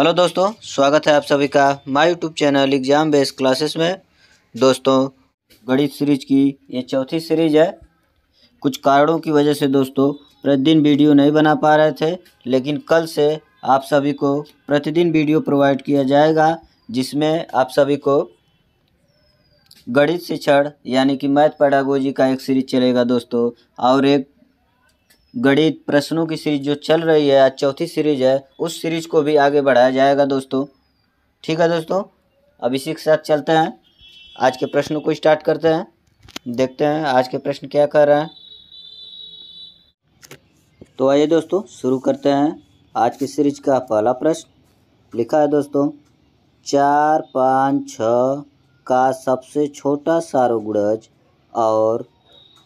Hello दोस्तों, स्वागत है आप सभी का my YouTube channel exam based classes में। दोस्तों, गणित सीरीज की ये चौथी सीरीज है। कुछ कारणों की वजह से दोस्तों प्रतिदिन वीडियो नहीं बना पा रहे थे, लेकिन कल से आप सभी को प्रतिदिन वीडियो प्रोवाइड किया जाएगा, जिसमें आप सभी को गणित शिक्षण यानी कि मैथ पेडागोजी का एक सीरीज चलेगा दोस्तों, और एक गणित प्रश्नों की सीरीज जो चल रही है, आज चौथी सीरीज है, उस सीरीज को भी आगे बढ़ाया जाएगा दोस्तों। ठीक है दोस्तों, अब इसी के साथ चलते हैं, आज के प्रश्नों को स्टार्ट करते हैं। देखते हैं आज के प्रश्न क्या कर रहे हैं। तो आइए दोस्तों शुरू करते हैं। आज की सीरीज का पहला प्रश्न लिखा है दोस्तों, 4, 5, 6 का सबसे छोटा सारोगुणज और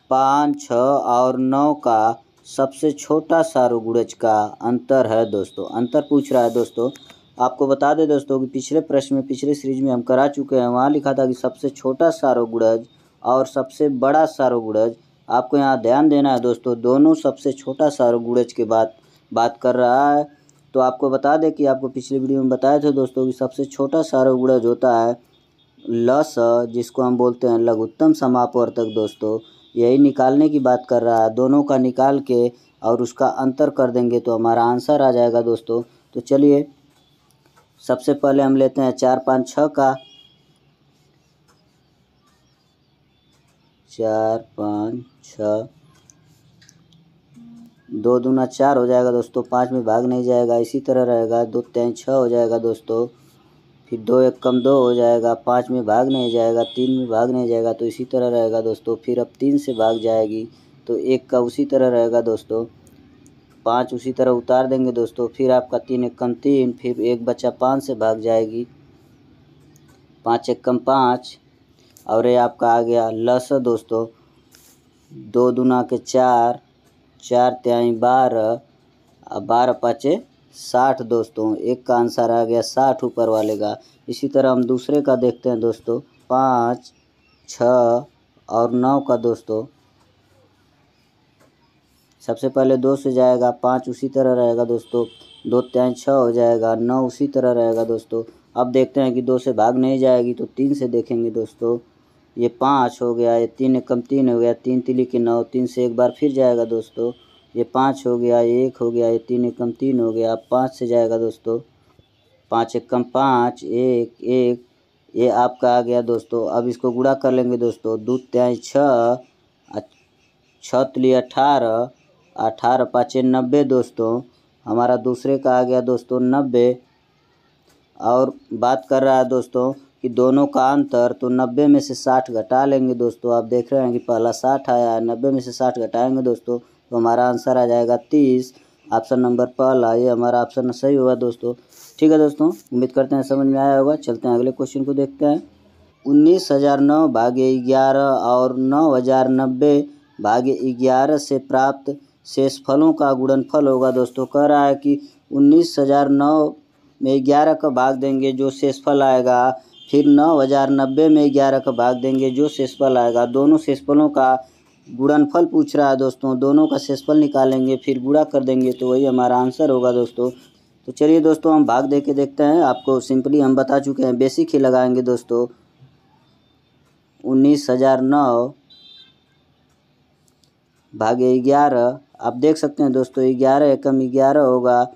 5, 6 और 9 का सबसे छोटा सारोगुणज का अंतर है दोस्तों। अंतर पूछ रहा है दोस्तों। आपको बता दें दोस्तों कि पिछले प्रश्न में, पिछले सीरीज में हम करा चुके हैं। वहाँ लिखा था कि सबसे छोटा सारोगुणज और सबसे बड़ा सारोगुणज। आपको यहाँ ध्यान देना है दोस्तों, दोनों सबसे छोटा सारोगुणज के बात कर रहा है। तो आपको बता दें कि आपको पिछले वीडियो में बताए थे दोस्तों कि सबसे छोटा सारोगुणज होता है लस, जिसको हम बोलते हैं लघुत्तम समापवर्तक दोस्तों। यही निकालने की बात कर रहा है। दोनों का निकाल के और उसका अंतर कर देंगे तो हमारा आंसर आ जाएगा दोस्तों। तो चलिए सबसे पहले हम लेते हैं 4, 5, 6 का। 4, 5, 6, 2 दूना 4 हो जाएगा दोस्तों, 5 में भाग नहीं जाएगा, इसी तरह रहेगा। 2 3 6 हो जाएगा दोस्तों। फिर 2 1 कम 2 हो जाएगा, 5 में भाग नहीं जाएगा, 3 में भाग नहीं जाएगा, तो इसी तरह रहेगा दोस्तों। फिर अब 3 से भाग जाएगी तो 1 का उसी तरह रहेगा दोस्तों। 5 उसी तरह उतार देंगे दोस्तों। फिर आपका 3 1 कम 3, फिर 1 बचा 5 से भाग जाएगी, 5 1 कम 5, और ये आपका आ गया लस दोस्तों। 2 दूना के 4, 4 तिहाई 12, 12 पाँचे 60 दोस्तों। एक का आंसर आ गया 60 ऊपर वाले का। इसी तरह हम दूसरे का देखते हैं दोस्तों, 5, 6 और 9 का दोस्तों। सबसे पहले 2 से जाएगा, 5 उसी तरह रहेगा दोस्तों। 2 3 6 हो जाएगा, 9 उसी तरह रहेगा दोस्तों। अब देखते हैं कि 2 से भाग नहीं जाएगी तो 3 से देखेंगे दोस्तों। ये 5 हो गया, ये 3 1 कम 3 हो गया, 3 3 के 9, 3 से एक बार फिर जाएगा दोस्तों। ये 5 हो गया, ये 1 हो गया, ये 3 1 कम 3 हो गया। अब 5 से जाएगा दोस्तों, 5 1 कम 5, 1 1, ये आपका आ गया दोस्तों। अब इसको गुणा कर लेंगे दोस्तों। 2 3 6, 6 3 18, 18 5 90 दोस्तों। हमारा दूसरे का आ गया दोस्तों 90। और बात कर रहा है दोस्तों कि दोनों का अंतर, तो 90 में से 60 घटा लेंगे दोस्तों। आप देख रहे हैं कि पहला 60 आया है, 90 में से 60 घटाएंगे दोस्तों तो हमारा आंसर आ जाएगा 30। ऑप्शन नंबर पहला, ये हमारा ऑप्शन सही होगा दोस्तों। ठीक है दोस्तों, उम्मीद करते हैं समझ में आया होगा। चलते हैं अगले क्वेश्चन को देखते हैं। 19,009 भागे 11 और 9,090 भागे 11 से प्राप्त शेषफलों का गुणनफल होगा दोस्तों। कह रहा है कि 19,009 में 11 का भाग देंगे जो शेषफल आएगा, फिर 9,090 में 11 का भाग देंगे जो शेषफल आएगा। दोनों शेषफलों का गुणनफल पूछ रहा है दोस्तों। दोनों का शेषफल निकालेंगे, फिर गुणा कर देंगे तो वही हमारा आंसर होगा दोस्तों। तो चलिए दोस्तों हम भाग दे के देखते हैं। आपको सिंपली हम बता चुके हैं, बेसिक ही लगाएंगे दोस्तों। 19,009 भागे 11, आप देख सकते हैं दोस्तों, 11 एकम 11 होगा।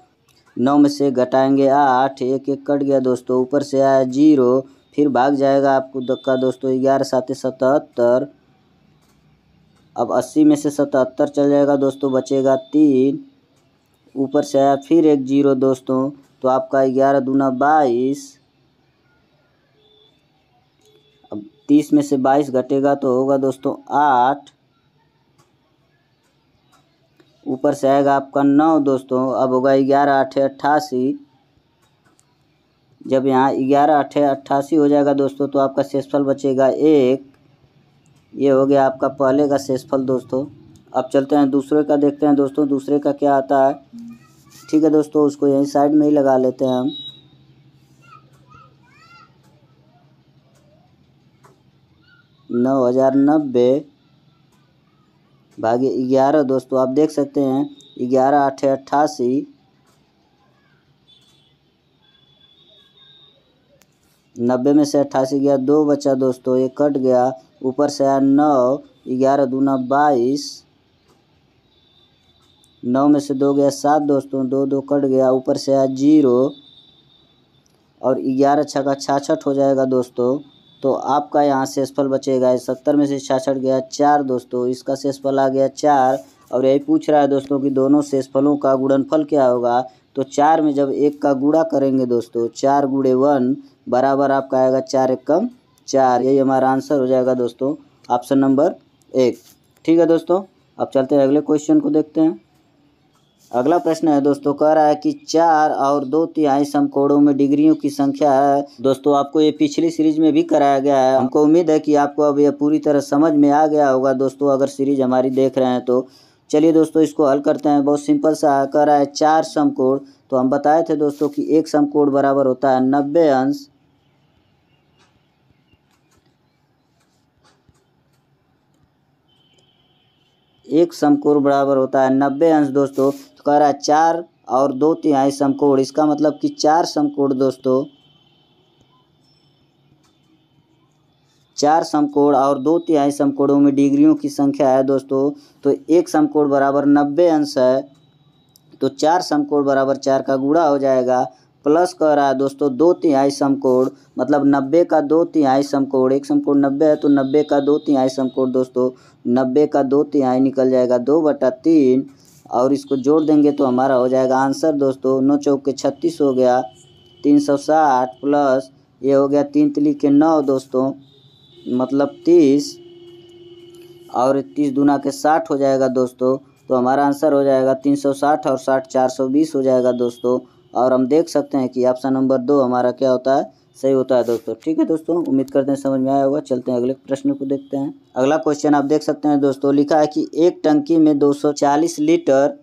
9 में से घटाएंगे 8, 1 1 कट गया दोस्तों, ऊपर से आया 0, फिर भाग जाएगा आपको धक्का दोस्तों। 11 7 77, अब 80 में से 77 चल जाएगा दोस्तों, बचेगा 3, ऊपर से आया फिर एक 0 दोस्तों। तो आपका 11 दूना 22, अब 30 में से 22 घटेगा तो होगा दोस्तों 8, ऊपर से आएगा आपका 9 दोस्तों। अब होगा 11 8 88, जब यहाँ 11 8 88 हो जाएगा दोस्तों तो आपका शेषफल बचेगा 1। ये हो गया आपका पहले का शेषफल दोस्तों। अब चलते हैं दूसरे का देखते हैं दोस्तों, दूसरे का क्या आता है। ठीक है दोस्तों, उसको यहीं साइड में ही लगा लेते हैं हम। 9,090 भागे 11 दोस्तों। आप देख सकते हैं 11 8 88, 90 में से 88 गया, 2 बचा दोस्तों, ये कट गया, ऊपर से आया 9, 11 दूना 22, 9 में से 2 गया 7 दोस्तों, 2 2 कट गया, ऊपर से आया 0 और 11 छक्का 66 हो जाएगा दोस्तों। तो आपका यहाँ शेषफल बचेगा 70 में से 66 गया 4 दोस्तों, इसका शेषफल आ गया 4। और यही पूछ रहा है दोस्तों कि दोनों शेषफलों का गुणनफल क्या होगा। तो 4 में जब 1 का गुणा करेंगे दोस्तों, 4 गुणे 1 बराबर आपका आएगा 4 एकम 4। यही हमारा आंसर हो जाएगा दोस्तों, ऑप्शन नंबर 1। ठीक है दोस्तों, अब चलते हैं अगले क्वेश्चन को देखते हैं। अगला प्रश्न है दोस्तों, कह रहा है कि 4 और 2/3 समकोणों में डिग्रियों की संख्या है। दोस्तों आपको ये पिछली सीरीज में भी कराया गया है। हमको उम्मीद है कि आपको अब ये पूरी तरह समझ में आ गया होगा दोस्तों, अगर सीरीज हमारी देख रहे हैं तो। चलिए दोस्तों इसको हल करते हैं। बहुत सिंपल सा कह रहा है 4 समकोण, तो हम बताए थे दोस्तों कि एक समकोण बराबर होता है 90 अंश, एक समकोण बराबर होता है 90 अंश दोस्तों। तो कह रहा है 4 और 2/3 समकोण, इसका मतलब कि 4 समकोण दोस्तों, 4 समकोण और 2/3 समकोणों में डिग्रियों की संख्या है दोस्तों। तो एक समकोण बराबर 90 अंश है, तो 4 समकोण बराबर 4 का गुणा हो जाएगा। प्लस कह रहा है दोस्तों 2/3 समकोण, मतलब 90 का 2/3 समकोण, एक समकोण 90 है तो 90 का 2/3 समकोण दोस्तों, 90 का 2/3 निकल जाएगा 2/3 और इसको जोड़ देंगे तो हमारा हो जाएगा आंसर दोस्तों। 9 चौके 36 हो गया, 360 प्लस ये हो गया 3 तिली के 9 दोस्तों, मतलब 30 और 30 दूना के 60 हो जाएगा दोस्तों। तो हमारा आंसर हो जाएगा 360 और 60 420 हो जाएगा दोस्तों। और हम देख सकते हैं कि ऑप्शन नंबर 2 हमारा क्या होता है, सही होता है दोस्तों। ठीक है दोस्तों, उम्मीद करते हैं समझ में आया होगा। चलते हैं अगले प्रश्न को देखते हैं। अगला क्वेश्चन आप देख सकते हैं दोस्तों, लिखा है कि एक टंकी में 240 लीटर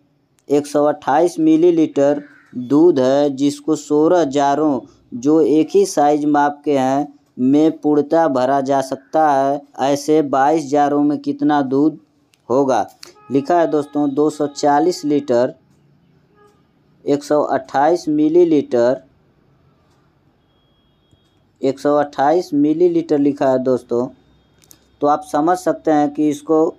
128 मिलीलीटर दूध है, जिसको 16 जारों जो एक ही साइज माप के हैं में पूर्णतः भरा जा सकता है। ऐसे 22 जारों में कितना दूध होगा। लिखा है दोस्तों 240 लीटर 128 मिलीलीटर 128 मिलीलीटर लिखा है दोस्तों। तो आप समझ सकते हैं कि इसको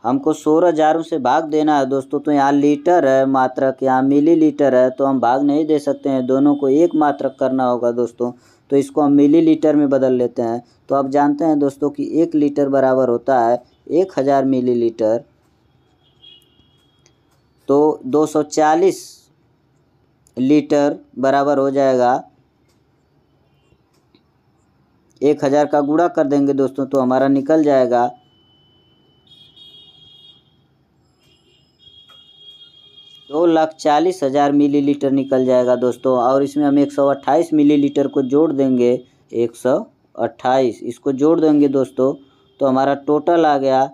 हमको 16 जारों से भाग देना है दोस्तों। तो यहाँ लीटर है मात्रक, यहाँ मिलीलीटर है, तो हम भाग नहीं दे सकते हैं, दोनों को एक मात्रक करना होगा दोस्तों। तो इसको हम मिलीलीटर में बदल लेते हैं। तो आप जानते हैं दोस्तों कि 1 लीटर बराबर होता है 1000 मिलीलीटर। तो 240 लीटर बराबर हो जाएगा 1000 का गुणा कर देंगे दोस्तों, तो हमारा निकल जाएगा 2,40,000 मिलीलीटर निकल जाएगा दोस्तों। और इसमें हम 128 मिलीलीटर को जोड़ देंगे, 128 इसको जोड़ देंगे दोस्तों, तो हमारा टोटल आ गया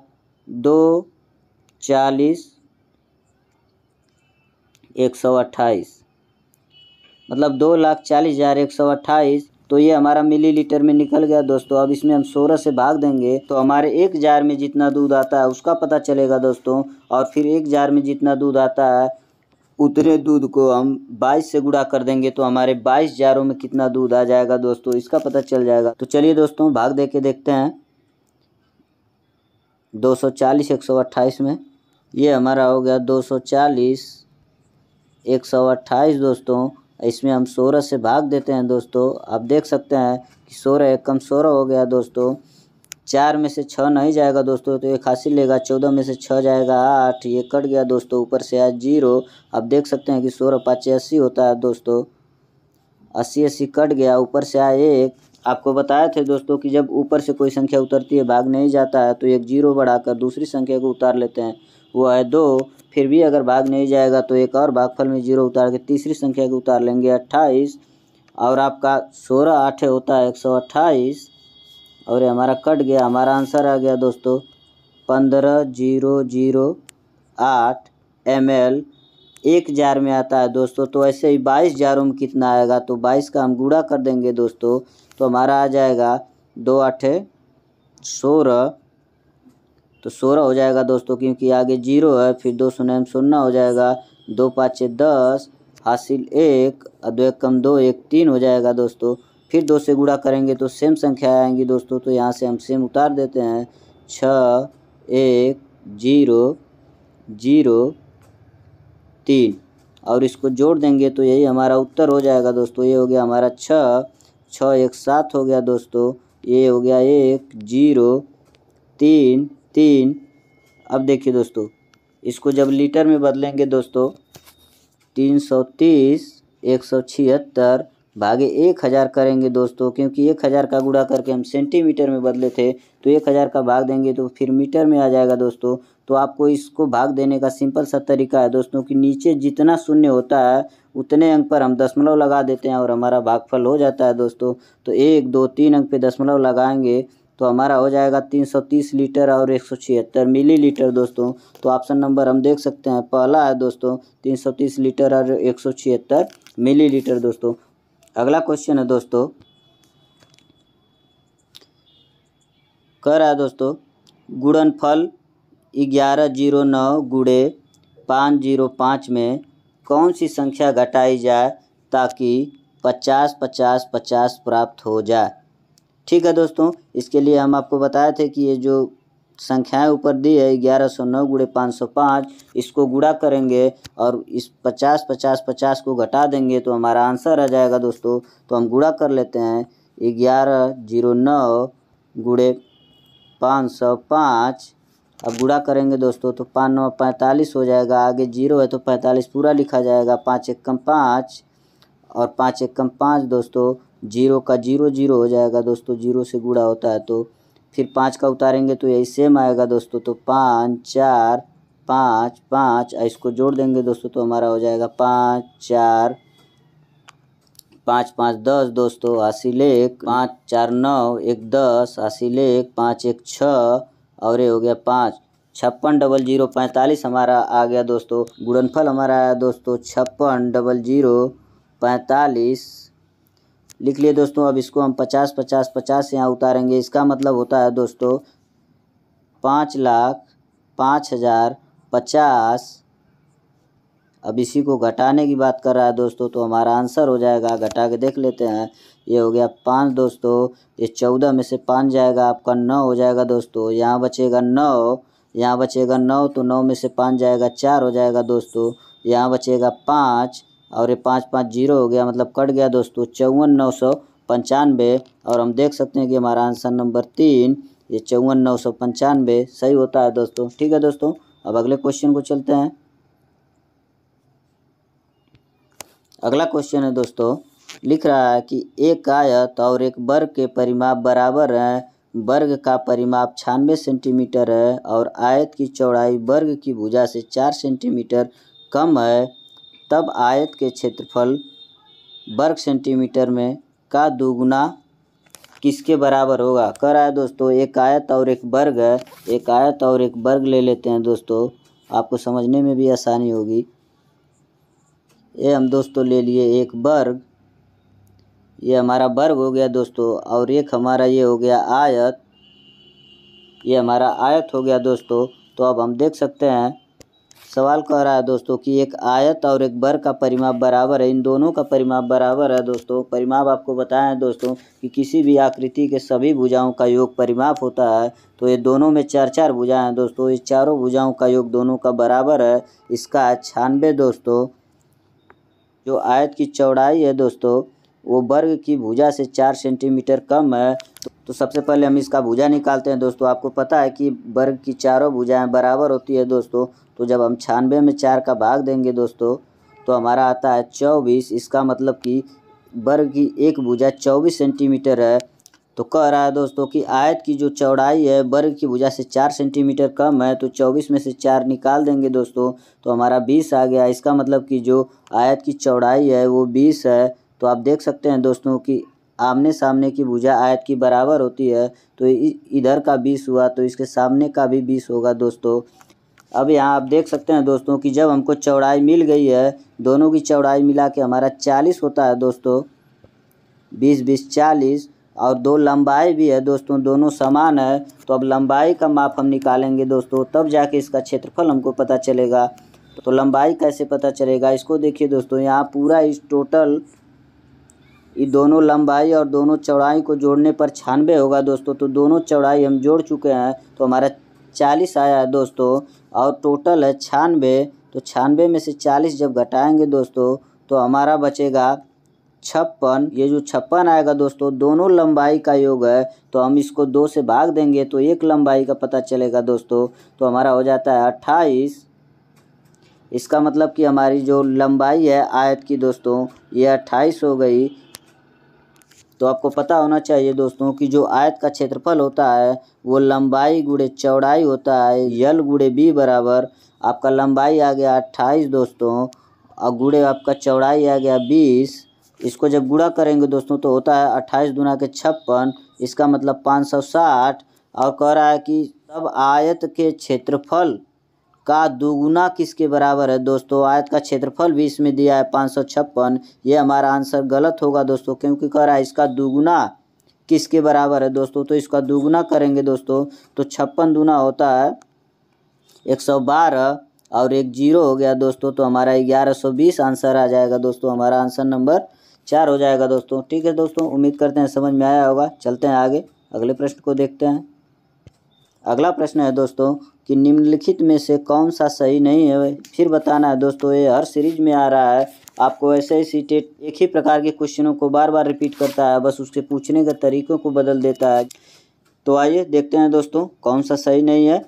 240 128, मतलब 2,40,128। तो ये हमारा मिलीलीटर में निकल गया दोस्तों। अब इसमें हम 16 से भाग देंगे तो हमारे 1 जार में जितना दूध आता है उसका पता चलेगा दोस्तों। और फिर 1 जार में जितना दूध आता है उतने दूध को हम 22 से गुणा कर देंगे, तो हमारे 22 जारों में कितना दूध आ जाएगा दोस्तों, इसका पता चल जाएगा। तो चलिए दोस्तों भाग दे के देखते हैं 240 128 में। ये हमारा हो गया 240 128 दोस्तों। इसमें हम 16 से भाग देते हैं दोस्तों। आप देख सकते हैं कि 16 एकम 16 हो गया दोस्तों। 4 में से 6 नहीं जाएगा दोस्तों, तो 81 लेगा। 14 में से 6 जाएगा 8, ये कट गया दोस्तों, ऊपर से आया 0। आप देख सकते हैं कि 16 5 80 होता है दोस्तों, 80 80 कट गया, ऊपर से आया 1। आपको बताए थे दोस्तों कि जब ऊपर से कोई संख्या उतरती है भाग नहीं जाता है, तो एक 0 बढ़ाकर दूसरी संख्या को उतार लेते हैं, वो है 2। फिर भी अगर भाग नहीं जाएगा तो एक और भागफल में 0 उतार के तीसरी संख्या को उतार लेंगे, 28। और आपका 16 8 होता है 128, और ये हमारा कट गया। हमारा आंसर आ गया दोस्तों 15,008 ml 1 जार में आता है दोस्तों। तो ऐसे ही 22 जारों में कितना आएगा, तो 22 का हम गुणा कर देंगे दोस्तों, तो हमारा आ जाएगा 2 8 16, तो 16 हो जाएगा दोस्तों, क्योंकि आगे 0 है, फिर 2 शून्य 0 हो जाएगा, 2 5 10 हासिल 1, 2 एकम 2 1 3 हो जाएगा दोस्तों। फिर 2 से गुणा करेंगे तो सेम संख्या आएंगी दोस्तों। तो यहाँ से हम सेम उतार देते हैं 6 1 0 0 3 और इसको जोड़ देंगे तो यही हमारा उत्तर हो जाएगा दोस्तों। ये हो गया हमारा 6 6 1 7 हो गया दोस्तों। ये हो गया 1 0 3 3। अब देखिए दोस्तों, इसको जब लीटर में बदलेंगे दोस्तों 330 176 भागे 1000 करेंगे दोस्तों, क्योंकि 1000 का गुणा करके हम सेंटीमीटर में बदले थे तो 1000 का भाग देंगे तो फिर मीटर में आ जाएगा दोस्तों। तो आपको इसको भाग देने का सिंपल सा तरीका है दोस्तों कि नीचे जितना शून्य होता है उतने अंक पर हम दशमलव लगा देते हैं और हमारा भागफल हो जाता है दोस्तों। तो 1 2 3 अंक पे दशमलव लगाएंगे तो हमारा हो जाएगा 330 लीटर और 176 मिलीलीटर दोस्तों। तो ऑप्शन नंबर हम देख सकते हैं पहला है दोस्तों 330 लीटर और 176 मिलीलीटर दोस्तों। अगला क्वेश्चन है दोस्तों, कह रहा है दोस्तों गुणनफल 1109 गुणे 505 में कौन सी संख्या घटाई जाए ताकि 50 50 50 प्राप्त हो जाए। ठीक है दोस्तों, इसके लिए हम आपको बताए थे कि ये जो संख्याएं ऊपर दी है 1109 गुणे 505, इसको गुणा करेंगे और इस 50 50 50 को घटा देंगे तो हमारा आंसर आ जाएगा दोस्तों। तो हम गुणा कर लेते हैं 1109 गुणे 505। अब गुणा करेंगे दोस्तों तो 5 9 45 हो जाएगा, आगे 0 है तो 45 पूरा लिखा जाएगा। 5 एकम 5 और 5 एकम 5 दोस्तों, 0 का 0 0 हो जाएगा दोस्तों, 0 से गुणा होता है। तो फिर 5 का उतारेंगे तो यही सेम आएगा दोस्तों। तो 5 4 5 5 इसको जोड़ देंगे दोस्तों तो हमारा हो जाएगा 5 4 5 5 10 दोस्तों, हासिल 1 5 4 9 1 10 हासिल 1 5 1 6 और ये हो गया 5 56 00 45 हमारा आ गया दोस्तों। गुणनफल हमारा आया दोस्तों 56 00 45 लिख लिए दोस्तों। अब इसको हम 50 50 50 यहाँ उतारेंगे, इसका मतलब होता है दोस्तों 5,05,050। अब इसी को घटाने की बात कर रहा है दोस्तों, तो हमारा आंसर हो जाएगा, घटा के देख लेते हैं। ये हो गया 5 दोस्तों, ये 14 में से 5 जाएगा आपका 9 हो जाएगा दोस्तों। यहाँ बचेगा 9, यहाँ बचेगा 9 तो 9 में से 5 जाएगा 4 हो जाएगा दोस्तों। यहाँ बचेगा 5 और ये 5 5 0 हो गया, मतलब कट गया दोस्तों 54,995। और हम देख सकते हैं कि हमारा आंसर नंबर 3 ये 54,995 सही होता है दोस्तों। ठीक है दोस्तों, अब अगले क्वेश्चन को चलते हैं। अगला क्वेश्चन है दोस्तों, लिख रहा है कि एक आयत और एक वर्ग के परिमाप बराबर हैं। वर्ग का परिमाप 96 सेंटीमीटर है और आयत की चौड़ाई वर्ग की भुजा से 4 सेंटीमीटर कम है, तब आयत के क्षेत्रफल वर्ग सेंटीमीटर में का दोगुना किसके बराबर होगा। कह रहा है दोस्तों एक आयत और एक वर्ग है, एक आयत और एक वर्ग ले लेते हैं दोस्तों, आपको समझने में भी आसानी होगी। ये हम दोस्तों ले लिए एक वर्ग, ये हमारा वर्ग हो गया दोस्तों, और एक हमारा ये हो गया आयत, ये हमारा आयत हो गया दोस्तों। तो अब हम देख सकते हैं सवाल कह रहा है दोस्तों कि एक आयत और एक वर्ग का परिमाप बराबर है, इन दोनों का परिमाप बराबर है दोस्तों। परिमाप आपको बताएं दोस्तों कि किसी भी आकृति के सभी भुजाओं का योग परिमाप होता है। तो ये दोनों में 4 4 भुजाएं हैं दोस्तों, इस चारों भुजाओं का योग दोनों का बराबर है, इसका है 96 दोस्तों। जो आयत की चौड़ाई है दोस्तों वो वर्ग की भुजा से 4 सेंटीमीटर कम है। तो सबसे पहले हम इसका भुजा निकालते हैं दोस्तों। आपको पता है कि वर्ग की चारों भुजाएं बराबर होती है दोस्तों। तो जब हम 96 में 4 का भाग देंगे दोस्तों तो हमारा आता है 24। इसका मतलब कि वर्ग की एक भुजा 24 सेंटीमीटर है। तो कह रहा है दोस्तों कि आयत की जो चौड़ाई है वर्ग की भुजा से 4 सेंटीमीटर कम है, तो 24 में से 4 निकाल देंगे दोस्तों तो हमारा 20 आ गया। इसका मतलब कि जो आयत की चौड़ाई है वो 20 है। तो आप देख सकते हैं दोस्तों कि आमने सामने की भुजा आयत की बराबर होती है, तो इधर का 20 हुआ तो इसके सामने का भी 20 होगा दोस्तों। अब यहाँ आप देख सकते हैं दोस्तों कि जब हमको चौड़ाई मिल गई है, दोनों की चौड़ाई मिला के हमारा 40 होता है दोस्तों, 20 20 40, और 2 लंबाई भी है दोस्तों, दोनों समान है। तो अब लंबाई का माप हम निकालेंगे दोस्तों, तब जाके इसका क्षेत्रफल हमको पता चलेगा। तो लंबाई कैसे पता चलेगा, इसको देखिए दोस्तों, यहाँ पूरा इस टोटल ये दोनों लंबाई और दोनों चौड़ाई को जोड़ने पर 96 होगा दोस्तों। तो दोनों चौड़ाई हम जोड़ चुके हैं तो हमारा 40 आया है दोस्तों, और टोटल है 96। तो 96 में से 40 जब घटाएंगे दोस्तों तो हमारा बचेगा 56। ये जो 56 आएगा दोस्तों दोनों लंबाई का योग है, तो हम इसको 2 से भाग देंगे तो एक लंबाई का पता चलेगा दोस्तों। तो हमारा हो जाता है 28। इसका मतलब कि हमारी जो लंबाई है आयत की दोस्तों ये 28 हो गई। तो आपको पता होना चाहिए दोस्तों कि जो आयत का क्षेत्रफल होता है वो लंबाई गुणे चौड़ाई होता है। यल गुणे बी बराबर आपका लंबाई आ गया 28 दोस्तों, और गुणे आपका चौड़ाई आ गया 20। इसको जब गुणा करेंगे दोस्तों तो होता है 28 दूना के 56, इसका मतलब 560। और कह रहा है कि तब आयत के क्षेत्रफल का दुगुना किसके बराबर है दोस्तों। आयत का क्षेत्रफल भी इसमें दिया है 556। ये हमारा आंसर गलत होगा दोस्तों, क्योंकि कह रहा है इसका दुगुना किसके बराबर है दोस्तों। तो इसका दुगुना करेंगे दोस्तों तो 56 दूना होता है 112 और एक जीरो हो गया दोस्तों, तो हमारा 1120 आंसर आ जाएगा दोस्तों। हमारा आंसर नंबर 4 हो जाएगा दोस्तों। ठीक है दोस्तों, उम्मीद करते हैं समझ में आया होगा। चलते हैं आगे, अगले प्रश्न को देखते हैं। अगला प्रश्न है दोस्तों कि निम्नलिखित में से कौन सा सही नहीं है, फिर बताना है दोस्तों। ये हर सीरीज में आ रहा है, आपको ऐसे ही सीटेट एक ही प्रकार के क्वेश्चनों को बार बार रिपीट करता है, बस उसके पूछने के तरीकों को बदल देता है। तो आइए देखते हैं दोस्तों कौन सा सही नहीं है।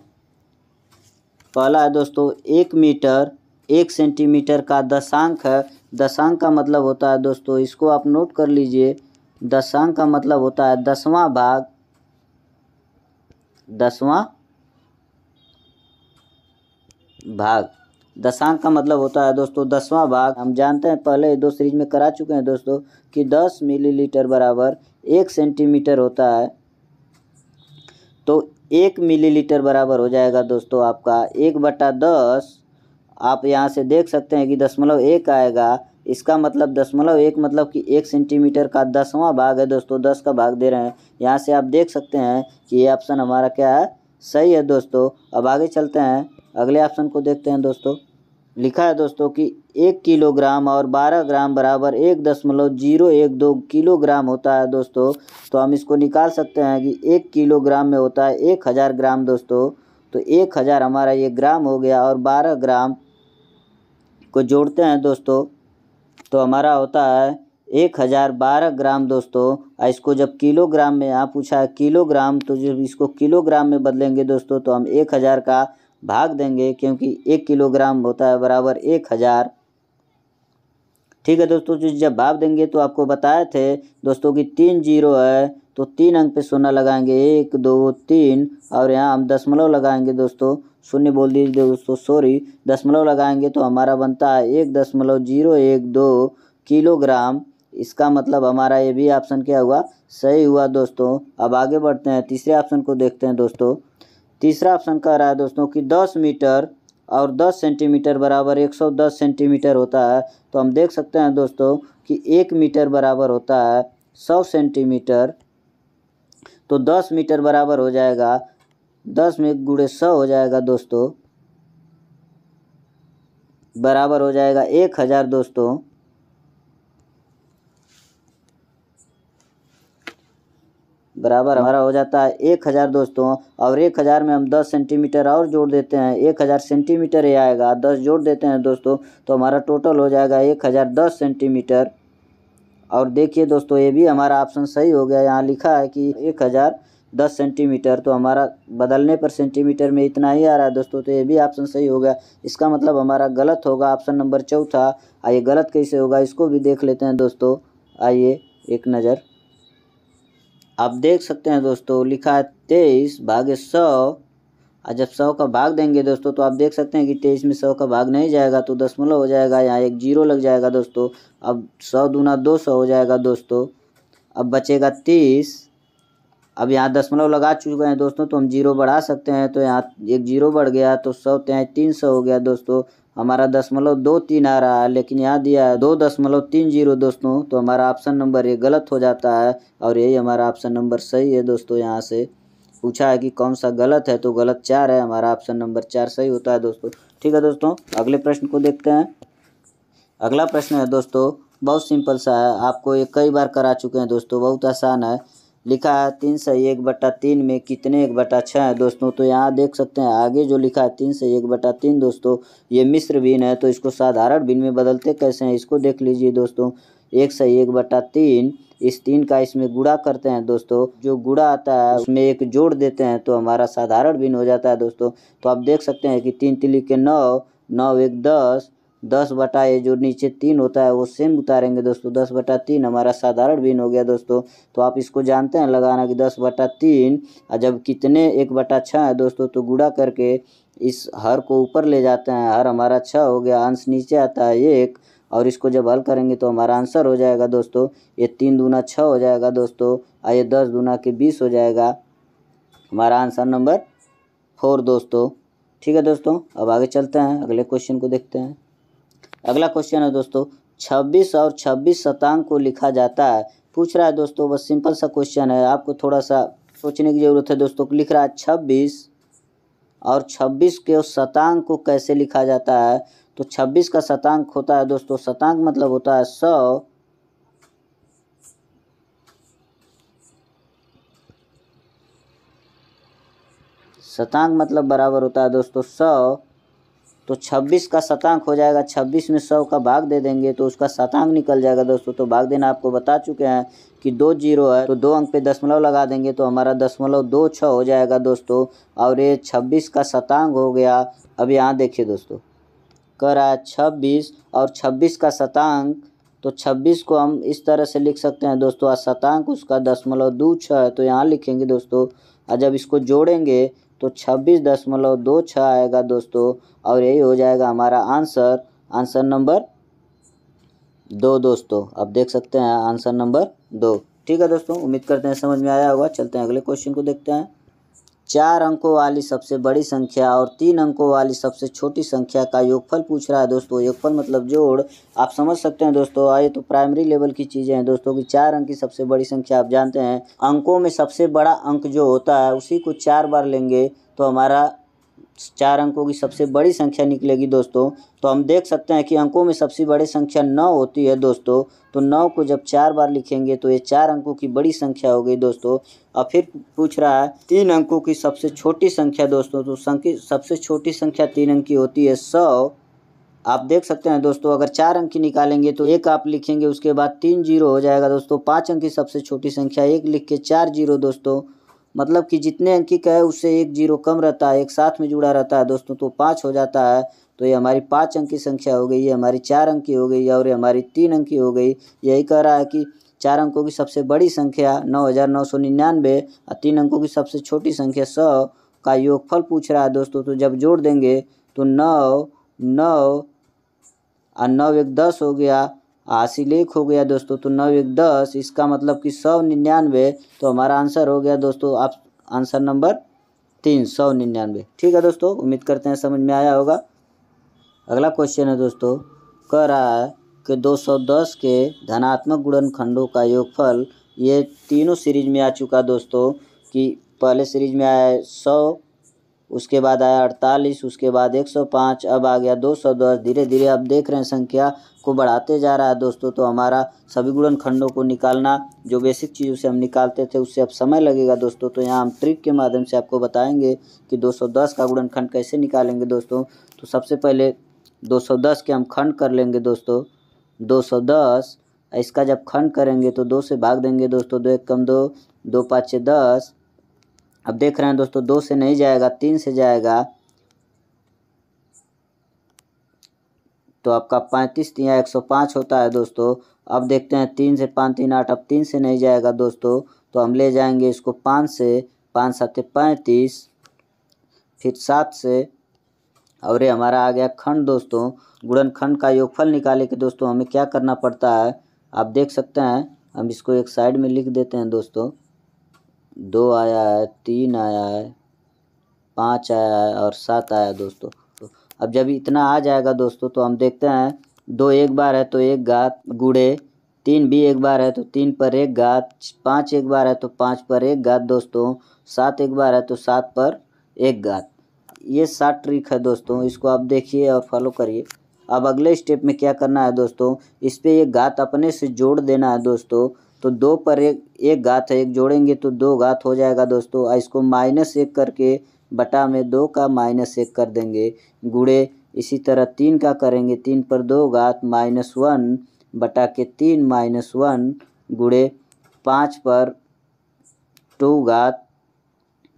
पहला है दोस्तों 1 मीटर 1 सेंटीमीटर का दशांक है। दशांक का मतलब होता है दोस्तों, इसको आप नोट कर लीजिए, दशांक का मतलब होता है 10वां भाग, 10वां भाग। दशांक का मतलब होता है दोस्तों 10वां भाग। हम जानते हैं पहले 2 सीरीज में करा चुके हैं दोस्तों कि 10 मिलीलीटर बराबर 1 सेंटीमीटर होता है। तो 1 मिलीलीटर बराबर हो जाएगा दोस्तों आपका 1/10। आप यहाँ से देख सकते हैं कि 0.1 आएगा। इसका मतलब 0.1 मतलब कि 1 सेंटीमीटर का 10वां भाग है दोस्तों, 10 का भाग दे रहे हैं। यहाँ से आप देख सकते हैं कि ये ऑप्शन हमारा क्या है, सही है दोस्तों। अब आगे चलते हैं, अगले ऑप्शन को देखते हैं दोस्तों। लिखा है दोस्तों कि 1 किलोग्राम और 12 ग्राम बराबर 1.012 किलोग्राम होता है दोस्तों। तो हम इसको निकाल सकते हैं कि 1 किलोग्राम में होता है 1000 ग्राम दोस्तों। तो 1000 हमारा ये ग्राम हो गया, और 12 ग्राम को जोड़ते हैं दोस्तों तो हमारा होता है 1012 ग्राम दोस्तों। इसको जब किलोग्राम में यहाँ पूछा है किलोग्राम, तो जब इसको किलोग्राम में बदलेंगे दोस्तों तो हम 1000 का भाग देंगे, क्योंकि 1 किलोग्राम होता है बराबर 1000। ठीक है दोस्तों, जो जब भाग देंगे तो आपको बताए थे दोस्तों कि 3 जीरो है, तो 3 अंक पे शून्य लगाएंगे, 1 2 3, और यहाँ हम दशमलव लगाएंगे दोस्तों, शून्य बोल दीजिए दोस्तों, सॉरी, दशमलव लगाएंगे तो हमारा बनता है 1.012 किलोग्राम। इसका मतलब हमारा ये भी ऑप्शन क्या हुआ, सही हुआ दोस्तों। अब आगे बढ़ते हैं, तीसरे ऑप्शन को देखते हैं दोस्तों। तीसरा ऑप्शन कह रहा है दोस्तों कि 10 मीटर और 10 सेंटीमीटर बराबर 110 सेंटीमीटर होता है। तो हम देख सकते हैं दोस्तों कि 1 मीटर बराबर होता है 100 सेंटीमीटर। तो 10 मीटर बराबर हो जाएगा 10 में गुणे 100 हो जाएगा दोस्तों, बराबर हो जाएगा 1000 दोस्तों। बराबर हमारा हो जाता है 1000 दोस्तों। और 1000 में हम 10 सेंटीमीटर और जोड़ देते हैं, 1000 सेंटीमीटर ही आएगा, 10 जोड़ देते हैं दोस्तों तो हमारा टोटल हो जाएगा 1010 सेंटीमीटर। और देखिए दोस्तों ये भी हमारा ऑप्शन सही हो गया। यहाँ लिखा है कि 1010 सेंटीमीटर, तो हमारा बदलने पर सेंटीमीटर में इतना ही आ रहा है दोस्तों, तो ये भी ऑप्शन सही हो गया। इसका मतलब हमारा गलत होगा ऑप्शन नंबर चौथा। आइए गलत कैसे होगा इसको भी देख लेते हैं दोस्तों। आइए एक नज़र, आप देख सकते हैं दोस्तों लिखा है 23 भागे 100, और जब 100 का भाग देंगे दोस्तों तो आप देख सकते हैं कि 23 में 100 का भाग नहीं जाएगा तो दशमलव हो जाएगा, यहाँ एक जीरो लग जाएगा दोस्तों। अब 100 दूना 200 हो जाएगा दोस्तों। अब बचेगा 30। अब यहाँ दशमलव लगा चुके हैं दोस्तों तो हम जीरो बढ़ा सकते हैं, तो यहाँ एक जीरो बढ़ गया तो 100 ત્યાં 300 हो गया दोस्तों। हमारा 0.23 आ रहा है, लेकिन यहाँ दिया है 2.30 दोस्तों, तो हमारा ऑप्शन नंबर ये गलत हो जाता है। और यही हमारा ऑप्शन नंबर सही है दोस्तों। यहाँ से पूछा है कि कौन सा गलत है, तो गलत 4 है, हमारा ऑप्शन नंबर 4 सही होता है दोस्तों। ठीक है दोस्तों, अगले प्रश्न को देखते हैं। अगला प्रश्न है दोस्तों बहुत सिंपल सा है, आपको ये कई बार करा चुके हैं दोस्तों, बहुत आसान है। लिखा है 3 से 1/3 में कितने 1/6 है दोस्तों। तो यहाँ देख सकते हैं आगे जो लिखा है 3 से 1/3 दोस्तों, ये मिश्र भिन्न है। तो इसको साधारण भिन्न में बदलते कैसे हैं इसको देख लीजिए दोस्तों। 1 से 1/3 इस 3 का इसमें गुणा करते हैं दोस्तों, जो गुणा आता है उसमें 1 जोड़ देते हैं तो हमारा साधारण भिन्न हो जाता है दोस्तों। तो आप देख सकते हैं कि 3 3 के 9, 9 1 10, 10 बटा ये जो नीचे 3 होता है वो सेम उतारेंगे दोस्तों, 10/3 हमारा साधारण भिन्न हो गया दोस्तों। तो आप इसको जानते हैं लगाना कि 10/3, और जब कितने 1/6 है दोस्तों तो गुणा करके इस हर को ऊपर ले जाते हैं, हर हमारा 6 हो गया, अंश नीचे आता है 1, और इसको जब हल करेंगे तो हमारा आंसर हो जाएगा दोस्तों, ये 3 दूना 6 हो जाएगा दोस्तों, और ये 10 दूना के 20 हो जाएगा, हमारा आंसर नंबर 4 दोस्तों। ठीक है दोस्तों, अब आगे चलते हैं, अगले क्वेश्चन को देखते हैं। अगला क्वेश्चन है दोस्तों, 26 और 26 शतांक को लिखा जाता है। पूछ रहा है दोस्तों, बस सिंपल सा क्वेश्चन है, आपको थोड़ा सा सोचने की ज़रूरत है दोस्तों। लिख रहा है 26 और 26 के शतांक को कैसे लिखा जाता है। तो 26 का शतांक होता है दोस्तों, शतांक मतलब होता है 100, शतांक मतलब बराबर होता है दोस्तों 100। तो 26 का शतांक हो जाएगा, 26 में 100 का भाग दे देंगे तो उसका शतांक निकल जाएगा दोस्तों। तो भाग देना आपको बता चुके हैं कि 2 जीरो है तो 2 अंक पे दशमलव लगा देंगे तो हमारा 0.26 हो जाएगा दोस्तों, और ये 26 का शतांक हो गया। अब यहाँ देखिए दोस्तों, कह रहा है 26 और 26 का शतांक, तो 26 को हम इस तरह से लिख सकते हैं दोस्तों, और शतांक उसका 0.26 है तो यहाँ लिखेंगे दोस्तों, और जब इसको जोड़ेंगे तो 26.26 आएगा दोस्तों, और यही हो जाएगा हमारा आंसर, आंसर नंबर 2 दोस्तों। अब देख सकते हैं आंसर नंबर 2। ठीक है दोस्तों, उम्मीद करते हैं समझ में आया होगा। चलते हैं अगले क्वेश्चन को देखते हैं। 4 अंकों वाली सबसे बड़ी संख्या और 3 अंकों वाली सबसे छोटी संख्या का योगफल पूछ रहा है दोस्तों। योगफल मतलब जोड़, आप समझ सकते हैं दोस्तों। आइए तो प्राइमरी लेवल की चीज़ें हैं दोस्तों कि 4 अंक की सबसे बड़ी संख्या आप जानते हैं, अंकों में सबसे बड़ा अंक जो होता है उसी को 4 बार लेंगे तो हमारा 4 अंकों की सबसे बड़ी संख्या निकलेगी दोस्तों। तो हम देख सकते हैं कि अंकों में सबसे बड़ी संख्या 9 होती है दोस्तों। तो 9 को जब 4 बार लिखेंगे तो ये 4 अंकों की बड़ी संख्या हो गई दोस्तों। और फिर पूछ रहा है 3 अंकों की सबसे छोटी संख्या दोस्तों। तो सबसे छोटी संख्या 3 अंक की होती है 100। आप देख सकते हैं दोस्तों, अगर 4 अंक की निकालेंगे तो 1 आप लिखेंगे, उसके बाद 3 जीरो हो जाएगा दोस्तों। 5 अंक की सबसे छोटी संख्या 1 लिख के 4 जीरो दोस्तों, मतलब कि जितने अंकी का है उससे 1 जीरो कम रहता है, एक साथ में जुड़ा रहता है दोस्तों, तो 5 हो जाता है। तो ये हमारी 5 अंक की संख्या हो गई, ये हमारी 4 अंक की हो गई, और ये हमारी 3 अंक की हो गई। यही कह रहा है कि 4 अंकों की सबसे बड़ी संख्या 9999 और 3 अंकों की सबसे छोटी संख्या 100 का योगफल पूछ रहा है दोस्तों। तो जब जोड़ देंगे तो 9 9 और 9 1 10 हो गया, हासिल 1 हो गया दोस्तों। तो 9 1 10, इसका मतलब कि 199। तो हमारा आंसर हो गया दोस्तों, आप आंसर नंबर 3, 199। ठीक है दोस्तों, उम्मीद करते हैं समझ में आया होगा। अगला क्वेश्चन है दोस्तों, कह रहा है कि 210 के धनात्मक गुणनखंडों का योगफल, ये तीनों सीरीज में आ चुका दोस्तों, कि पहले सीरीज में आया 100, उसके बाद आया 48, उसके बाद 105, अब आ गया 210। धीरे धीरे आप देख रहे हैं संख्या को बढ़ाते जा रहा है दोस्तों। तो हमारा सभी गुणनखंडों को निकालना, जो बेसिक चीज़ों से हम निकालते थे उससे अब समय लगेगा दोस्तों। तो यहाँ हम ट्रिक के माध्यम से आपको बताएंगे कि 210 का गुणनखंड कैसे निकालेंगे दोस्तों। तो सबसे पहले 210 के हम खंड कर लेंगे दोस्तों। 210, इसका जब खंड करेंगे तो 2 से भाग देंगे दोस्तों, 2 1 कम 2, 2 5 10। अब देख रहे हैं दोस्तों 2 से नहीं जाएगा, 3 से जाएगा, तो आपका 35 तिया 105 होता है दोस्तों। अब देखते हैं 3 से 5 3 8, अब 3 से नहीं जाएगा दोस्तों, तो हम ले जाएंगे इसको 5 से, 5 7 35, फिर 7 से, और ये हमारा आ गया खंड दोस्तों। गुणनखंड का योगफल निकाले के दोस्तों हमें क्या करना पड़ता है, आप देख सकते हैं। हम इसको एक साइड में लिख देते हैं दोस्तों। 2 आया है, 3 आया है, 5 आया है और 7 आया दोस्तों। तो अब जब इतना आ जाएगा दोस्तों तो हम देखते हैं 2 एक बार है तो 1 घात गुणे, 3 भी एक बार है तो 3 पर 1 घात, 5 एक बार है तो 5 पर 1 घात दोस्तों, 7 एक बार है तो 7 पर 1 घात। ये 7 ट्रिक है दोस्तों, इसको आप देखिए और फॉलो करिए। अब अगले स्टेप में क्या करना है दोस्तों, इस पे एक घात अपने से जोड़ देना है दोस्तों। तो 2 पर एक घात है, एक जोड़ेंगे तो 2 घात हो जाएगा दोस्तों। और इसको -1 करके बटा में 2 का -1 कर देंगे, गुणे इसी तरह 3 का करेंगे, 3 पर 2 घात -1 बटा के 3 -1 गुणे 5 पर 2 घात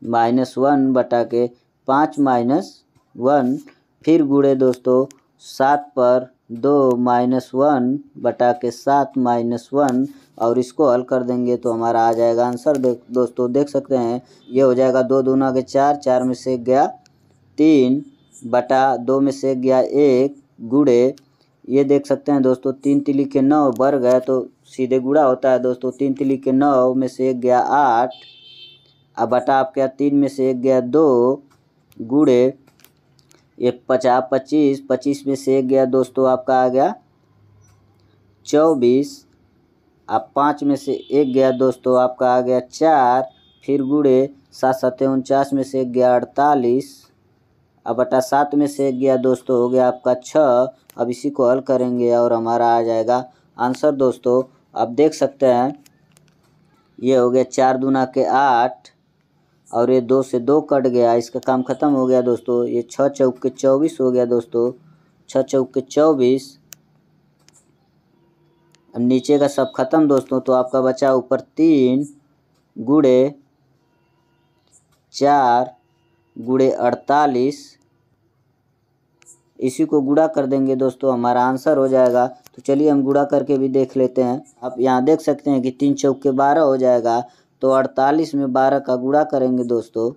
-1 बटा के 5 -1 फिर गुणे दोस्तों 7 पर 2 -1 बटा के 7 -1 और इसको हल कर देंगे तो हमारा आ जाएगा आंसर। दोस्तों देख सकते हैं ये हो जाएगा 2 दूना के 4, 4 में से 1 गया 3 बटा 2 में से 1 गया 1 गुणे ये देख सकते हैं दोस्तों 3 तिली के 9 वर्ग है तो सीधे गुणा होता है दोस्तों। 3 तिली के 9 में से 1 गया 8, अब बटा आप क्या 3 में से 1 गया 2 गुणे ये 50 25, 25 में से 1 गया दोस्तों आपका आ गया 24, अब 5 में से 1 गया दोस्तों आपका आ गया 4, फिर गुणे 7 7 49 में से 1 गया 48, अब बटा 7 में से 1 गया दोस्तों हो गया आपका 6। अब इसी को हल करेंगे और हमारा आ जाएगा आंसर दोस्तों। अब देख सकते हैं ये हो गया 4 दूना के 8 और ये 2 से 2 कट गया, इसका काम खत्म हो गया दोस्तों। ये 6 चौक के 24 हो गया दोस्तों, 6 चौक के 24। अब नीचे का सब खत्म दोस्तों तो आपका बचा ऊपर 3 गुणे 4 गुणे 48, इसी को गुणा कर देंगे दोस्तों हमारा आंसर हो जाएगा। तो चलिए हम गुणा करके भी देख लेते हैं। आप यहाँ देख सकते हैं कि 3 चौक के 12 हो जाएगा, तो 48 में 12 का गुणा करेंगे दोस्तों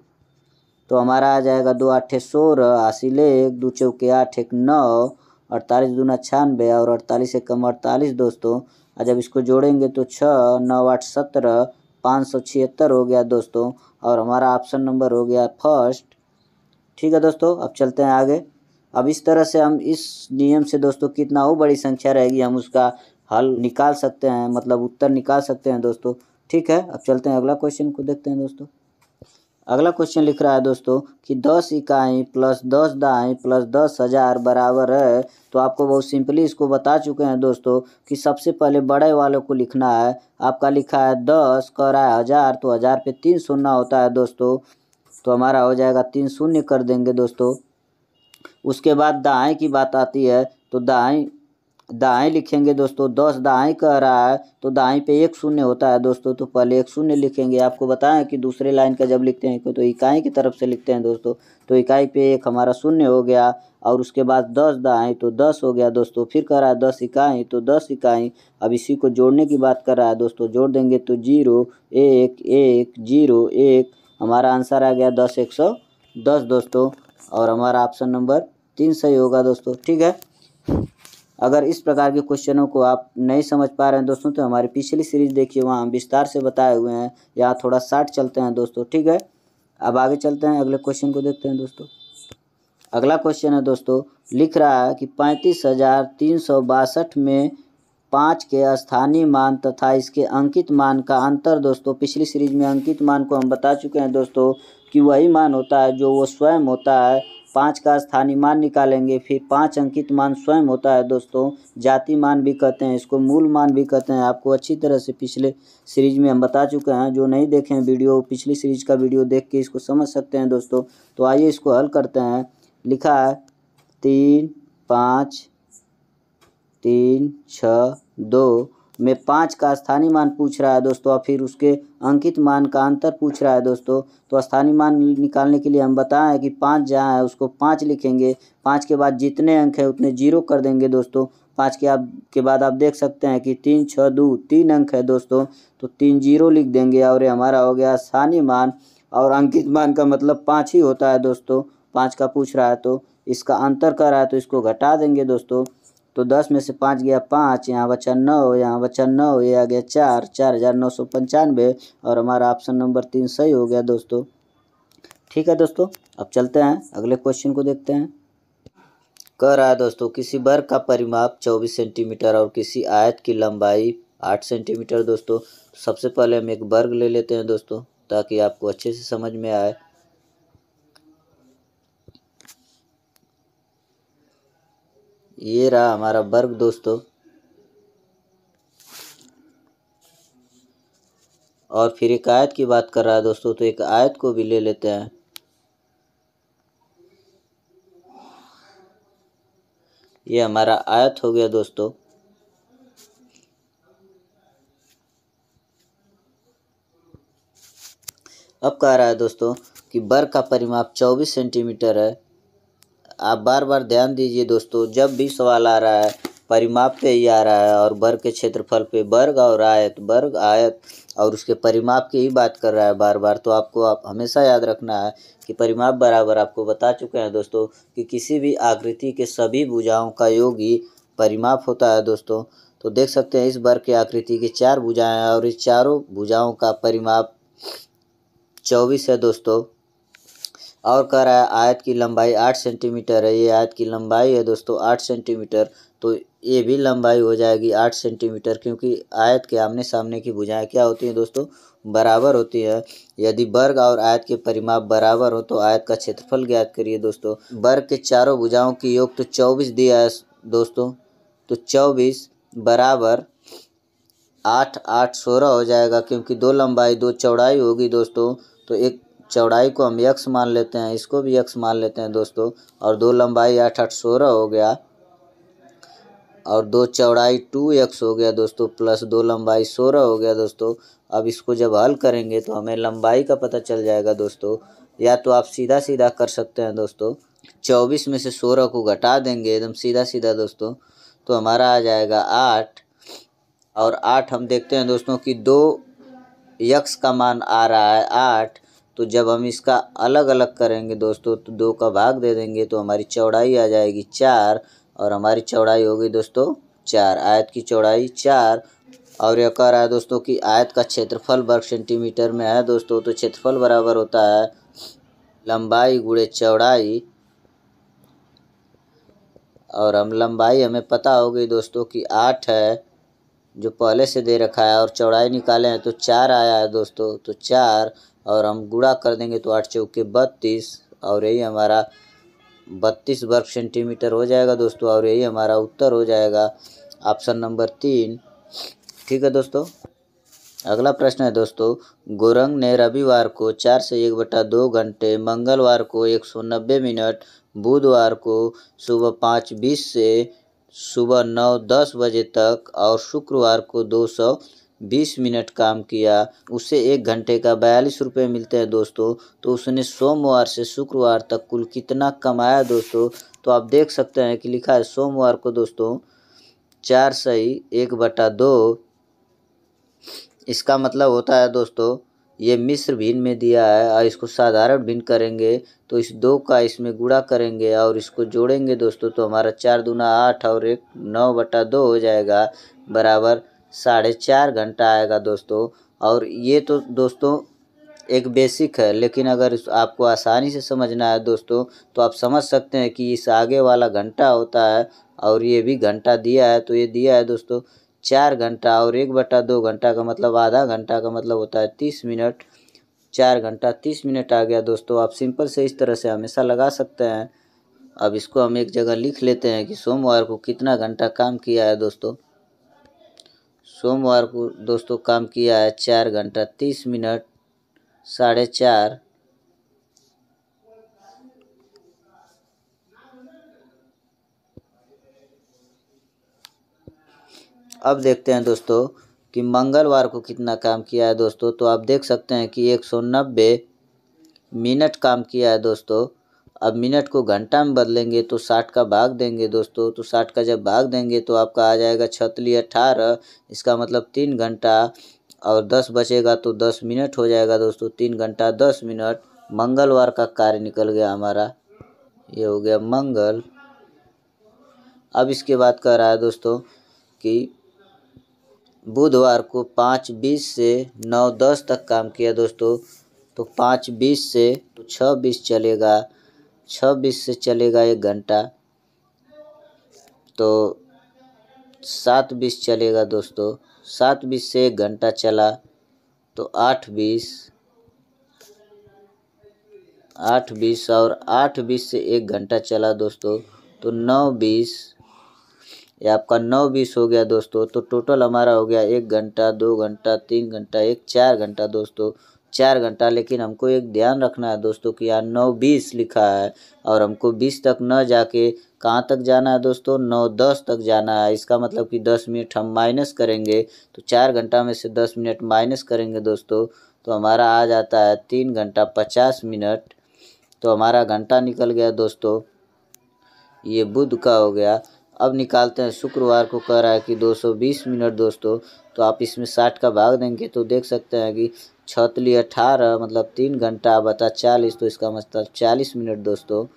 तो हमारा आ जाएगा 2 8 16 हासिल 1, 2 चौके 8 1 9, 48 दूना 96 और 48 से कम 48 दोस्तों। और जब इसको जोड़ेंगे तो 6 9 8 17 576 हो गया दोस्तों और हमारा ऑप्शन नंबर हो गया फर्स्ट। ठीक है दोस्तों, अब चलते हैं आगे। अब इस तरह से हम इस नियम से दोस्तों कितना वो बड़ी संख्या रहेगी हम उसका हल निकाल सकते हैं, मतलब उत्तर निकाल सकते हैं दोस्तों। ठीक है, अब चलते हैं अगला क्वेश्चन को देखते हैं दोस्तों। अगला क्वेश्चन लिख रहा है दोस्तों कि 10 इकाई प्लस 10 दाएँ प्लस 10,000 बराबर है। तो आपको बहुत सिंपली इसको बता चुके हैं दोस्तों कि सबसे पहले बड़े वालों को लिखना है। आपका लिखा है 10 कह रहा है 1000, तो 1000 पे 3 शून्य होता है दोस्तों, तो हमारा हो जाएगा 3 शून्य कर देंगे दोस्तों। उसके बाद दाएँ की बात आती है तो दाएँ लिखेंगे दोस्तों। 10 दाएँ कह रहा है तो दाएँ पे 1 शून्य होता है दोस्तों, तो पहले 1 शून्य लिखेंगे। आपको बताएं कि दूसरे लाइन का जब लिखते हैं तो इकाई की तरफ से लिखते हैं दोस्तों, तो इकाई पे 1 हमारा शून्य हो गया। और उसके बाद 10 दाएँ तो 10 हो गया दोस्तों। फिर कह रहा है 10 इकाई तो 10 इकाई। अब इसी को जोड़ने की बात कर रहा है दोस्तों, जोड़ देंगे तो 0 1 1 0 1, हमारा आंसर आ गया 10 110 दोस्तों और हमारा ऑप्शन नंबर 3 सही होगा दोस्तों। ठीक है, अगर इस प्रकार के क्वेश्चनों को आप नहीं समझ पा रहे हैं दोस्तों तो हमारी पिछली सीरीज देखिए, वहाँ हम विस्तार से बताए हुए हैं। यहाँ थोड़ा शार्ट चलते हैं दोस्तों। ठीक है, अब आगे चलते हैं, अगले क्वेश्चन को देखते हैं दोस्तों। अगला क्वेश्चन है दोस्तों, लिख रहा है कि 35,362 में 5 के स्थानीय मान तथा इसके अंकित मान का अंतर दोस्तों। पिछली सीरीज में अंकित मान को हम बता चुके हैं दोस्तों कि वही मान होता है जो वो स्वयं होता है। 5 का स्थानीय मान निकालेंगे, फिर 5 अंकित मान स्वयं होता है दोस्तों। जाति मान भी कहते हैं इसको, मूल मान भी कहते हैं। आपको अच्छी तरह से पिछले सीरीज में हम बता चुके हैं, जो नहीं देखे हैं वीडियो, पिछली सीरीज का वीडियो देख के इसको समझ सकते हैं दोस्तों। तो आइए इसको हल करते हैं। लिखा है 3 5 3 6 2 में 5 का स्थानीय मान पूछ रहा है दोस्तों और फिर उसके अंकित मान का अंतर पूछ रहा है दोस्तों। तो स्थानीय मान निकालने के लिए हम बताएं कि 5 जहाँ है उसको 5 लिखेंगे, 5 के बाद जितने अंक है उतने 0 कर देंगे दोस्तों। 5 के बाद आप देख सकते हैं कि 3 6 2 3 अंक है दोस्तों, तो 3 0 लिख देंगे और ये हमारा हो गया स्थानीय मान। और अंकित मान का मतलब 5 ही होता है दोस्तों। 5 का पूछ रहा है तो इसका अंतर कर रहा है तो इसको घटा देंगे दोस्तों। तो 10 में से 5 गया 5, यहाँ बचा 9, यहाँ बचा 9, ये आ गया 4, 4,995 और हमारा ऑप्शन नंबर 3 सही हो गया दोस्तों। ठीक है दोस्तों, अब चलते हैं अगले क्वेश्चन को देखते हैं। कह रहा है दोस्तों किसी वर्ग का परिमाप 24 सेंटीमीटर और किसी आयत की लंबाई 8 सेंटीमीटर दोस्तों। सबसे पहले हम एक वर्ग ले लेते हैं दोस्तों ताकि आपको अच्छे से समझ में आए। ये रहा हमारा वर्ग दोस्तों। और फिर एक आयत की बात कर रहा है दोस्तों, तो एक आयत को भी ले लेते हैं। ये हमारा आयत हो गया दोस्तों। अब कह रहा है दोस्तों कि वर्ग का परिमाप 24 सेंटीमीटर है। आप बार बार ध्यान दीजिए दोस्तों, जब भी सवाल आ रहा है परिमाप पे ही आ रहा है और वर्ग के क्षेत्रफल पे, वर्ग और आयत, वर्ग आयत और उसके परिमाप की ही बात कर रहा है बार बार, तो आप हमेशा याद रखना है कि परिमाप बराबर, आपको बता चुके हैं दोस्तों कि किसी भी आकृति के सभी भुजाओं का योग ही परिमाप होता है दोस्तों। तो देख सकते हैं इस वर्ग की आकृति की 4 भुजाएं हैं और इस चारों भुजाओं का परिमाप 24 है दोस्तों। और कह रहा है आयत की लंबाई 8 सेंटीमीटर है। ये आयत की लंबाई है दोस्तों 8 सेंटीमीटर, तो ये भी लंबाई हो जाएगी 8 सेंटीमीटर, क्योंकि आयत के आमने सामने की भुजाएं क्या होती हैं दोस्तों, बराबर होती है। यदि वर्ग और आयत के परिमाप बराबर हो तो आयत का क्षेत्रफल ज्ञात करिए दोस्तों। वर्ग के चारों भुजाओं की योग तो 24 दिया है दोस्तों, तो 24 बराबर 8 8 16 हो जाएगा, क्योंकि 2 लंबाई 2 चौड़ाई होगी दोस्तों। तो एक चौड़ाई को हम x मान लेते हैं, इसको भी x मान लेते हैं दोस्तों, और 2 लंबाई 8 8 16 हो गया, और 2 चौड़ाई 2x हो गया दोस्तों, प्लस 2 लंबाई 16 हो गया दोस्तों। अब इसको जब हल करेंगे तो हमें लंबाई का पता चल जाएगा दोस्तों। या तो आप सीधा सीधा कर सकते हैं दोस्तों, 24 में से 16 को घटा देंगे एकदम सीधा सीधा दोस्तों, तो हमारा आ जाएगा 8। और 8 हम देखते हैं दोस्तों कि 2 x का मान आ रहा है 8, तो जब हम इसका अलग अलग करेंगे दोस्तों तो 2 का भाग दे देंगे तो हमारी चौड़ाई आ जाएगी 4, और हमारी चौड़ाई होगी दोस्तों 4, आयत की चौड़ाई 4। और यह कह रहा है दोस्तों कि आयत का क्षेत्रफल वर्ग सेंटीमीटर में है दोस्तों, तो क्षेत्रफल बराबर होता है लंबाई गुणे चौड़ाई। और हम लंबाई हमें पता होगी दोस्तों कि 8 है जो पहले से दे रखा है, और चौड़ाई निकाले हैं तो 4 आया है दोस्तों, तो 4 और हम गुणा कर देंगे तो 8 चौके 32, और यही हमारा 32 वर्ग सेंटीमीटर हो जाएगा दोस्तों, और यही हमारा उत्तर हो जाएगा ऑप्शन नंबर 3। ठीक है दोस्तों। अगला प्रश्न है दोस्तों, गोरंग ने रविवार को 4 से 1/2 घंटे, मंगलवार को 190 मिनट, बुधवार को सुबह 5:20 से सुबह 9:10 बजे तक और शुक्रवार को 220 मिनट काम किया। उसे 1 घंटे का 42 रुपये मिलते हैं दोस्तों। तो उसने सोमवार से शुक्रवार तक कुल कितना कमाया दोस्तों। तो आप देख सकते हैं कि लिखा है सोमवार को दोस्तों 4 सही 1/2, इसका मतलब होता है दोस्तों ये मिश्र भिन्न में दिया है, और इसको साधारण भिन्न करेंगे तो इस 2 का इसमें गुणा करेंगे और इसको जोड़ेंगे दोस्तों, तो हमारा 4 दूना 8 और 1 9/2 हो जाएगा, बराबर 4.5 घंटा आएगा दोस्तों। और ये तो दोस्तों एक बेसिक है, लेकिन अगर आपको आसानी से समझना है दोस्तों तो आप समझ सकते हैं कि इस आगे वाला घंटा होता है, और ये भी घंटा दिया है, तो ये दिया है दोस्तों 4 घंटा, और 1/2 घंटा का मतलब आधा घंटा का मतलब होता है 30 मिनट। 4 घंटा 30 मिनट आ गया दोस्तों। आप सिंपल से इस तरह से हमेशा लगा सकते हैं। अब इसको हम एक जगह लिख लेते हैं कि सोमवार को कितना घंटा काम किया है दोस्तों। सोमवार को दोस्तों काम किया है 4 घंटा 30 मिनट 4.5। अब देखते हैं दोस्तों कि मंगलवार को कितना काम किया है दोस्तों। तो आप देख सकते हैं कि 190 मिनट काम किया है दोस्तों। अब मिनट को घंटा में बदलेंगे तो 60 का भाग देंगे दोस्तों, तो 60 का जब भाग देंगे तो आपका आ जाएगा 18, इसका मतलब 3 घंटा, और 10 बचेगा तो 10 मिनट हो जाएगा दोस्तों। 3 घंटा 10 मिनट मंगलवार का कार्य निकल गया हमारा, ये हो गया मंगल। अब इसके बाद कह रहा है दोस्तों कि बुधवार को 5:20 से 9:10 तक काम किया दोस्तों। तो 5:20 से तो 6:20 चलेगा, 6:20 से चलेगा 1 घंटा, तो 7:20 चलेगा दोस्तों। 7:20 से 1 घंटा चला तो 8:20, 8:20 और 8:20 से 1 घंटा चला दोस्तों, तो 9:20, ये आपका 9:20 हो गया दोस्तों। तो टोटल हमारा हो गया 1 घंटा, 2 घंटा, 3 घंटा, 4 घंटा दोस्तों, 4 घंटा। लेकिन हमको एक ध्यान रखना है दोस्तों कि यहाँ 9:20 लिखा है और हमको 20 तक न जाके कहाँ तक जाना है दोस्तों, 9:10 तक जाना है। इसका मतलब कि 10 मिनट हम माइनस करेंगे, तो 4 घंटा में से 10 मिनट माइनस करेंगे दोस्तों, तो हमारा आ जाता है 3 घंटा 50 मिनट। तो हमारा घंटा निकल गया दोस्तों, ये बुध का हो गया। अब निकालते हैं शुक्रवार को, कह रहा है कि 220 मिनट दोस्तों। तो आप इसमें 60 का भाग देंगे तो देख सकते हैं कि 6 18 मतलब 3 घंटा बता 40, तो इसका मतलब 40 मिनट दोस्तों।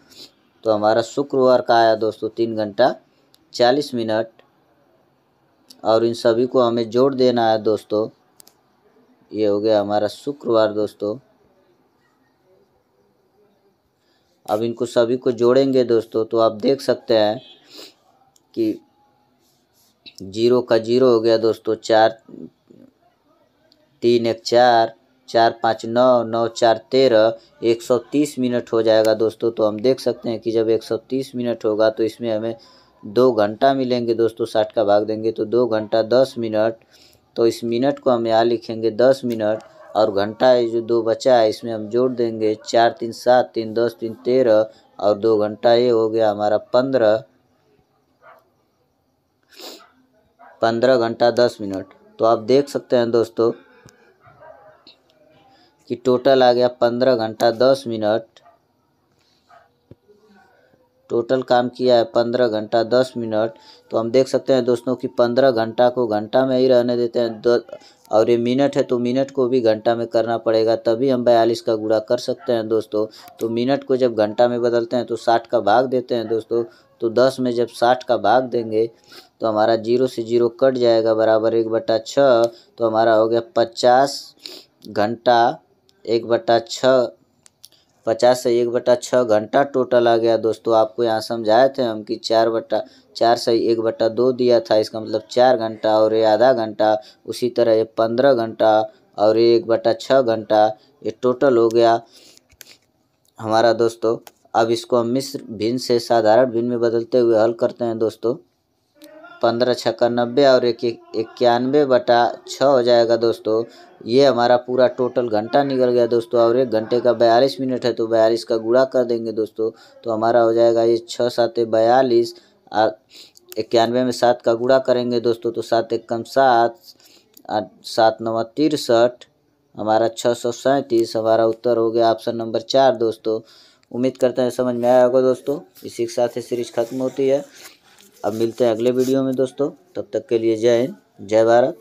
तो हमारा शुक्रवार का आया दोस्तों 3 घंटा 40 मिनट। और इन सभी को हमें जोड़ देना है दोस्तों। ये हो गया हमारा शुक्रवार दोस्तों। अब इनको सभी को जोड़ेंगे दोस्तों, तो आप देख सकते हैं कि 0 का 0 हो गया दोस्तों, 4 3 1 4, 4 5 9, 9 4 13, 130 मिनट हो जाएगा दोस्तों। तो हम देख सकते हैं कि जब 130 मिनट होगा तो इसमें हमें 2 घंटा मिलेंगे दोस्तों। 60 का भाग देंगे तो 2 घंटा 10 मिनट। तो इस मिनट को हम यहाँ लिखेंगे 10 मिनट, और घंटा जो 2 बचा है इसमें हम जोड़ देंगे। 4 3 7, 3 10, 3 13, और 2 घंटा ये हो गया हमारा 15 घंटा 10 मिनट। तो आप देख सकते हैं दोस्तों कि टोटल आ गया 15 घंटा 10 मिनट। टोटल काम किया है 15 घंटा 10 मिनट। तो हम देख सकते हैं दोस्तों कि 15 घंटा को घंटा में ही रहने देते हैं, और ये मिनट है तो मिनट को भी घंटा में करना पड़ेगा, तभी हम 42 का गुणा कर सकते हैं दोस्तों। तो मिनट को जब घंटा में बदलते हैं तो 60 का भाग देते हैं दोस्तों। तो 10 में जब 60 का भाग देंगे तो हमारा 0 से 0 कट जाएगा, बराबर 1/6। तो हमारा हो गया 50 घंटा 1/6, 50 से 1/6 घंटा टोटल आ गया दोस्तों। आपको यहाँ समझाए थे हम कि 4 से 1/2 दिया था, इसका मतलब 4 घंटा, और ये आधा घंटा। उसी तरह ये 15 घंटा और ये 1/6 घंटा, ये टोटल हो गया हमारा दोस्तों। अब इसको हम मिश्र भिन्न से साधारण भिन्न में बदलते हुए हल करते हैं दोस्तों। 15 छक्का 90 और 91/6 हो जाएगा दोस्तों। ये हमारा पूरा टोटल घंटा निकल गया दोस्तों। और 1 घंटे का 42 मिनट है तो 42 का गुणा कर देंगे दोस्तों। तो हमारा हो जाएगा ये 6 7 42, 91 में 7 का गुणा करेंगे दोस्तों तो 7 1 कम 7, 7 9 63, हमारा 637। हमारा उत्तर हो गया ऑप्शन नंबर 4 दोस्तों। उम्मीद करते हैं समझ में आया होगा दोस्तों। इसी के साथ ही सीरीज खत्म होती है। अब मिलते हैं अगले वीडियो में दोस्तों, तब तक के लिए जय हिंद, जय भारत।